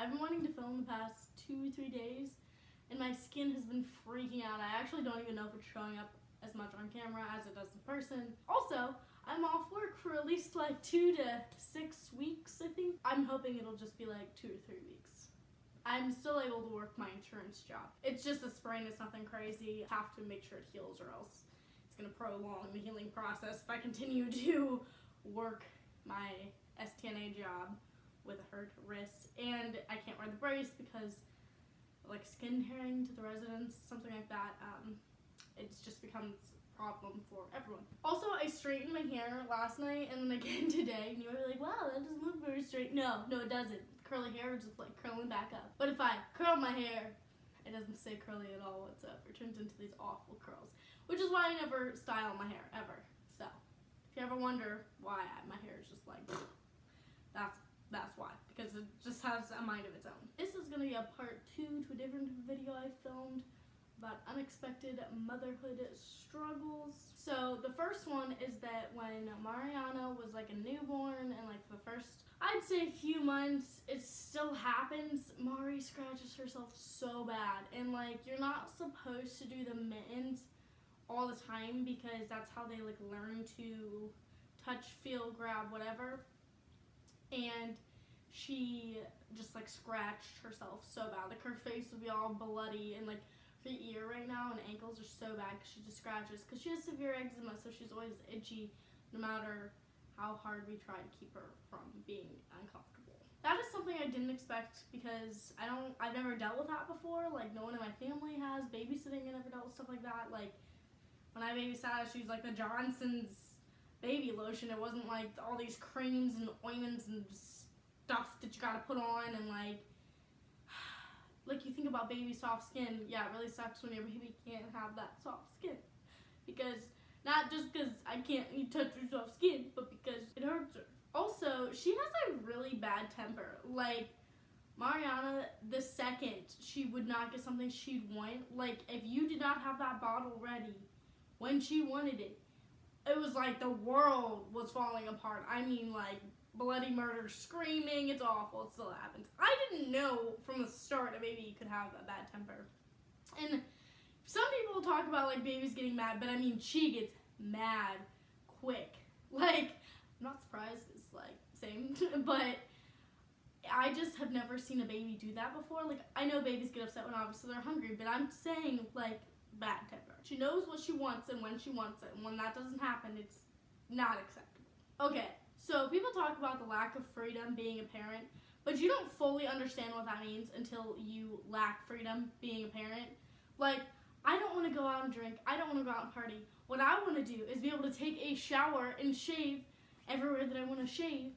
I've been wanting to film the past 2-3 days, and my skin has been freaking out. I actually don't even know if it's showing up as much on camera as it does in person. Also, I'm off work for at least like 2 to 6 weeks, I think. I'm hoping it'll just be like 2 or 3 weeks. I'm still able to work my insurance job. It's just a sprain, it's nothing crazy. I have to make sure it heals or else it's gonna prolong the healing process if I continue to work my STNA job with a hurt wrist. And I can't wear the brace because like skin tearing to the residents, something like that. It's just becomes a problem for everyone. Also, I straightened my hair last night and then again today, and you were like, wow, that doesn't look very straight. No, it doesn't. Curly hair is just like curling back up. But if I curl my hair, it doesn't stay curly at all whatsoever. It turns into these awful curls, which is why I never style my hair ever. So if you ever wonder why my hair is just like, that's why, because it just has a mind of its own. This is gonna be a part 2 to a different video I filmed about unexpected motherhood struggles. So the first one is that when Mariana was like a newborn and like the first, I'd say, few months, it still happens. Mari scratches herself so bad, and like you're not supposed to do the mittens all the time because that's how they like learn to touch, feel, grab, whatever. And she just like scratched herself so bad. Like her face would be all bloody, and like her ear right now and ankles are so bad because she just scratches. Because she has severe eczema, so she's always itchy no matter how hard we try to keep her from being uncomfortable. That is something I didn't expect because I've never dealt with that before. Like no one in my family has. Babysitting, I never dealt with stuff like that. Like when I babysat, she used like the Johnson's baby lotion. It wasn't like all these creams and ointments and stuff that you gotta put on, and like you think about baby soft skin. Yeah, it really sucks when your baby can't have that soft skin, because not just because I can't touch her soft skin, but because it hurts her. Also, she has a really bad temper. Like Mariana, the second she would not get something she'd want, like if you did not have that bottle ready when she wanted it, it was like the world was falling apart. I mean, like bloody murder, screaming. It's awful. It still happens. I didn't know from the start a baby could have a bad temper. And some people talk about like babies getting mad, but I mean she gets mad quick. Like I'm not surprised. It's like same, but I just have never seen a baby do that before. Like I know babies get upset when obviously they're hungry, but I'm saying like bad temper. She knows what she wants and when she wants it, and when that doesn't happen, it's not acceptable. Okay, so people talk about the lack of freedom being a parent, but you don't fully understand what that means until you lack freedom being a parent. Like, I don't want to go out and drink. I don't want to go out and party. What I want to do is be able to take a shower and shave everywhere that I want to shave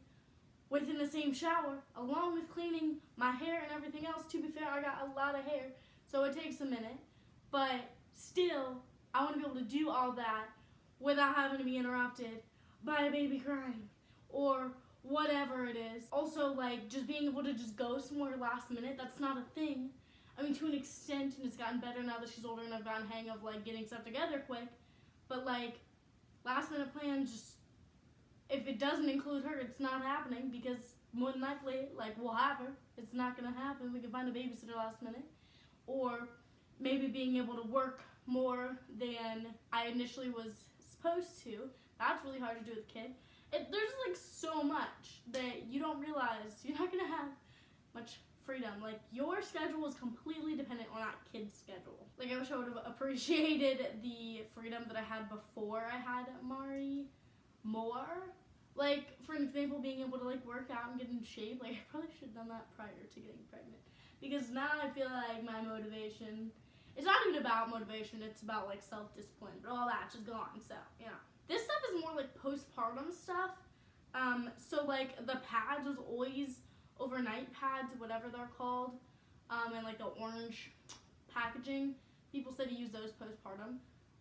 within the same shower, along with cleaning my hair and everything else. To be fair, I got a lot of hair, so it takes a minute, but still, I want to be able to do all that without having to be interrupted by a baby crying or whatever it is. Also, like, just being able to just go somewhere last minute, that's not a thing. I mean, to an extent, and it's gotten better now that she's older and I've gotten a hang of, like, getting stuff together quick, but, like, last minute plans, just, if it doesn't include her, it's not happening, because more than likely, like, we'll have her. It's not going to happen. We can find a babysitter last minute. Or maybe being able to work more than I initially was supposed to. That's really hard to do with a kid. There's like so much that you don't realize. You're not gonna have much freedom. Like your schedule is completely dependent on that kid's schedule. Like I wish I would have appreciated the freedom that I had before I had Mari more. Like for an example, being able to like work out and get in shape. Like I probably should have done that prior to getting pregnant, because now I feel like my motivation, it's not even about motivation, it's about like self-discipline, but all that's just gone. So yeah, this stuff is more like postpartum stuff. So like the pads was always overnight pads, whatever they're called, and like the orange packaging. People said to use those postpartum.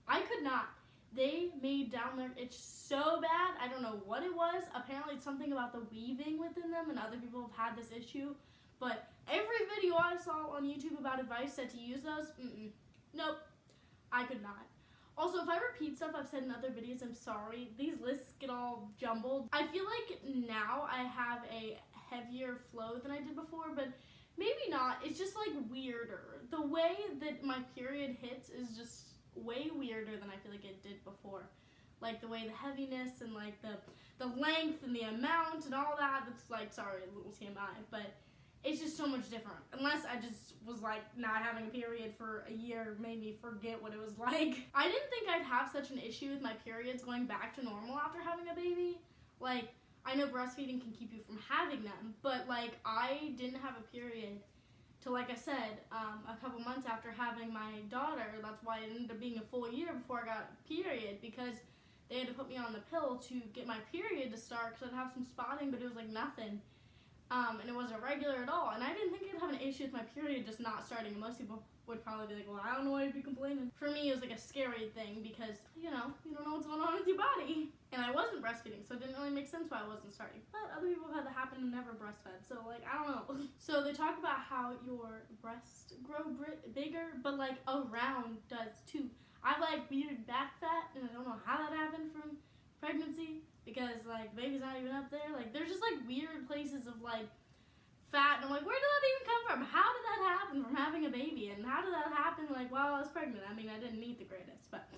I could not. They made down there itch so bad. I don't know what it was. Apparently it's something about the weaving within them, and other people have had this issue. But every video I saw on YouTube about advice said to use those. Nope, I could not. Also, if I repeat stuff I've said in other videos, I'm sorry. These lists get all jumbled. I feel like now I have a heavier flow than I did before, but Maybe not. It's just like weirder. The way that my period hits is just way weirder than I feel like it did before. Like the way the heaviness and like the length and the amount and all that. It's like, sorry, a little TMI, but it's just so much different. Unless I just was like not having a period for a year made me forget what it was like. I didn't think I'd have such an issue with my periods going back to normal after having a baby. Like, I know breastfeeding can keep you from having them, but like I didn't have a period till, like I said, a couple months after having my daughter. That's why it ended up being a full year before I got a period, because they had to put me on the pill to get my period to start because I'd have some spotting, but it was like nothing. And it wasn't regular at all. And I didn't think I'd have an issue with my period just not starting. And most people would probably be like, well, I don't know why you'd be complaining. For me, it was like a scary thing because, you don't know what's going on with your body. And I wasn't breastfeeding, so it didn't really make sense why I wasn't starting. But other people have had that happen and never breastfed. So, like, I don't know. So they talk about how your breasts grow bigger, but, like, around does too. I have, like, weird back fat, and I don't know how that happened from pregnancy. Because, like, baby's not even up there. Like, there's just, like, weird places of, like, fat. And I'm like, where did that even come from? How did that happen from having a baby? And how did that happen, like, while I was pregnant? I mean, I didn't eat the greatest. But,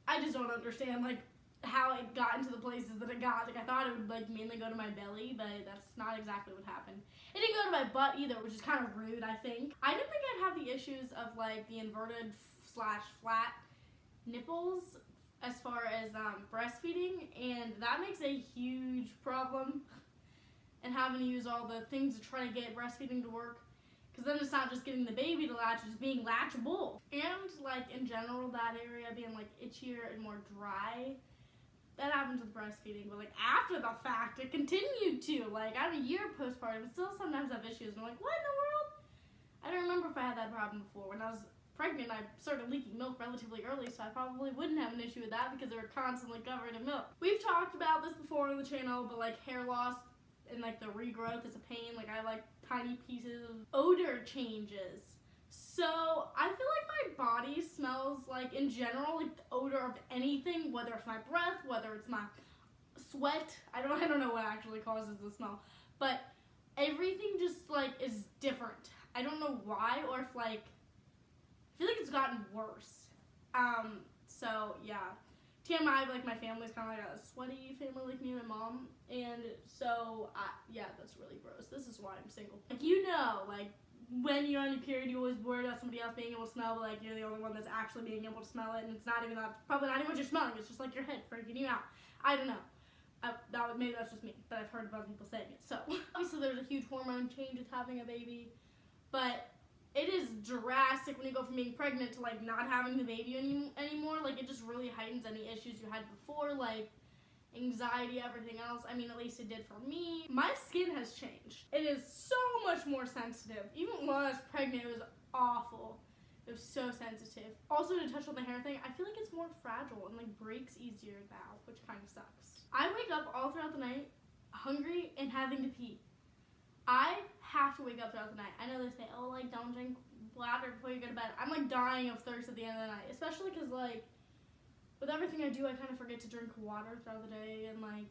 I just don't understand, like, how it got into the places that it got. Like, I thought it would, like, mainly go to my belly. But that's not exactly what happened. It didn't go to my butt either, which is kind of rude, I think. I didn't think I'd have the issues of, like, the inverted / flat nipples as far as breastfeeding, and that makes a huge problem, and having to use all the things to try to get breastfeeding to work, because then it's not just getting the baby to latch, it's being latchable. And like in general, that area being like itchier and more dry, that happens with breastfeeding. But like after the fact, it continued to, like I'm a year postpartum, still sometimes have issues, and I'm like, what in the world? I don't remember if I had that problem before. When I was pregnant, I started leaking milk relatively early, so I probably wouldn't have an issue with that because they were constantly covered in milk. We've talked about this before on the channel, but like hair loss and like the regrowth is a pain. Like I like tiny pieces of odor changes. So I feel like my body smells like, in general, like the odor of anything, whether it's my breath, whether it's my sweat. I don't know what actually causes the smell, but everything just like is different. I don't know why, or if like I feel like it's gotten worse. So yeah. TMI, like my family's kind of like a sweaty family, like me and my mom. And so, yeah, that's really gross. This is why I'm single. Like, like when you're on your period, you're always worried about somebody else being able to smell, but like you're the only one that's actually being able to smell it. And it's not even that, probably not even what you're smelling. It's just like your head freaking you out. I don't know. Maybe that's just me, but I've heard about people saying it. So obviously there's a huge hormone change with having a baby, but it is drastic when you go from being pregnant to like not having the baby anymore. Like it just really heightens any issues you had before, like anxiety, everything else. I mean, at least it did for me. My skin has changed. It is so much more sensitive. Even when I was pregnant, it was awful. It was so sensitive. Also, to touch on the hair thing, I feel like it's more fragile and like breaks easier now, which kind of sucks. I wake up all throughout the night hungry and having to pee. I have to wake up throughout the night. I know they say, oh, like, don't drink water before you go to bed. I'm, like, dying of thirst at the end of the night. Especially because, like, with everything I do, I kind of forget to drink water throughout the day and, like,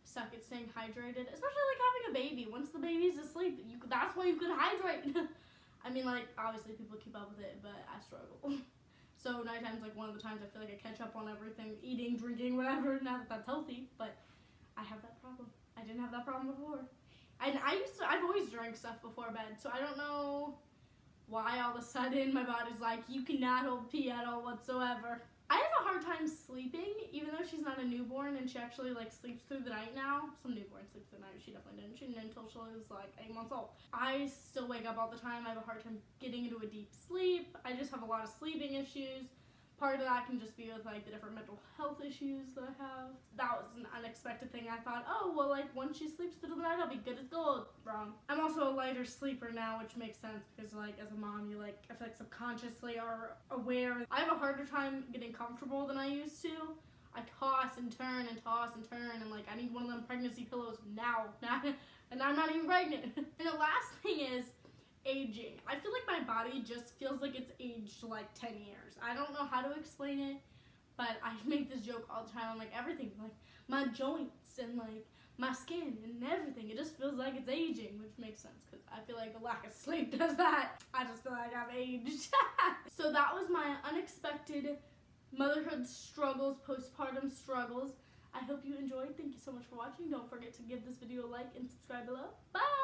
suck at staying hydrated. Especially, like, having a baby. Once the baby's asleep, that's when you can hydrate. I mean, like, obviously people keep up with it, but I struggle. So nighttime's, like, one of the times I feel like I catch up on everything. Eating, drinking, whatever. Not that that's healthy, but I have that problem. I didn't have that problem before. And I've always drank stuff before bed, so I don't know why all of a sudden my body's like, you cannot hold pee at all whatsoever. I have a hard time sleeping, even though she's not a newborn and she actually like sleeps through the night now. Some newborns sleep through the night, she definitely didn't. She didn't until she was like 8 months old. I still wake up all the time. I have a hard time getting into a deep sleep. I just have a lot of sleeping issues. Part of that can just be with like the different mental health issues that I have. That was an unexpected thing. I thought, oh, well, like once she sleeps through the night, I'll be good as gold. Wrong. I'm also a lighter sleeper now, which makes sense because like as a mom, you like, I feel like subconsciously are aware. I have a harder time getting comfortable than I used to. I toss and turn and toss and turn, and like I need one of them pregnancy pillows now. And I'm not even pregnant. And the last thing is aging. I feel like my body just feels like it's aged like 10 years. I don't know how to explain it, but I make this joke all the time on like everything, like my joints and like my skin and everything. It just feels like it's aging, which makes sense because I feel like a lack of sleep does that. I just feel like I've aged. So that was my unexpected motherhood struggles, postpartum struggles. I hope you enjoyed. Thank you so much for watching. Don't forget to give this video a like and subscribe below. Bye!